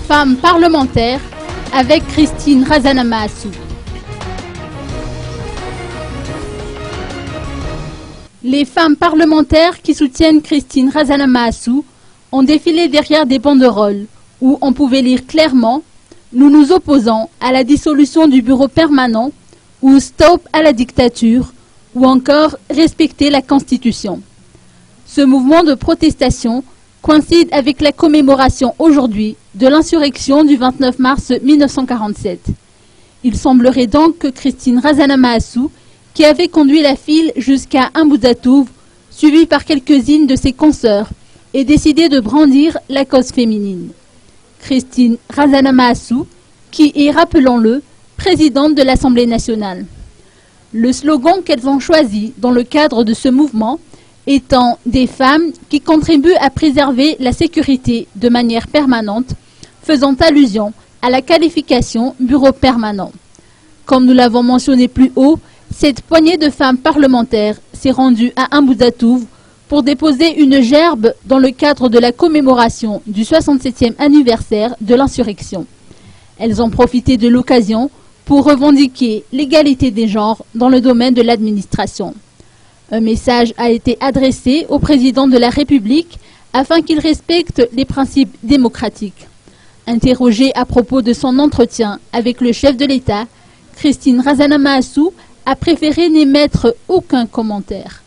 Femmes parlementaires avec Christine Razanamahasou. Les femmes parlementaires qui soutiennent Christine Razanamahasou ont défilé derrière des banderoles où on pouvait lire clairement « Nous nous opposons à la dissolution du bureau permanent » ou « Stop à la dictature » ou encore « Respecter la Constitution ». Ce mouvement de protestation coïncide avec la commémoration aujourd'hui de l'insurrection du 29 mars 1947. Il semblerait donc que Christine Razanamahasou, qui avait conduit la file jusqu'à Imbouzatouf, suivie par quelques-unes de ses consoeurs, ait décidé de brandir la cause féminine. Christine Razanamahasou, qui est, rappelons-le, présidente de l'Assemblée nationale. Le slogan qu'elles ont choisi dans le cadre de ce mouvement étant des femmes qui contribuent à préserver la sécurité de manière permanente, faisant allusion à la qualification bureau permanent. Comme nous l'avons mentionné plus haut, cette poignée de femmes parlementaires s'est rendue à Imbouzatouf pour déposer une gerbe dans le cadre de la commémoration du 67e anniversaire de l'insurrection. Elles ont profité de l'occasion pour revendiquer l'égalité des genres dans le domaine de l'administration. Un message a été adressé au président de la République afin qu'il respecte les principes démocratiques. Interrogée à propos de son entretien avec le chef de l'État, Christine Razanamahasou a préféré n'émettre aucun commentaire.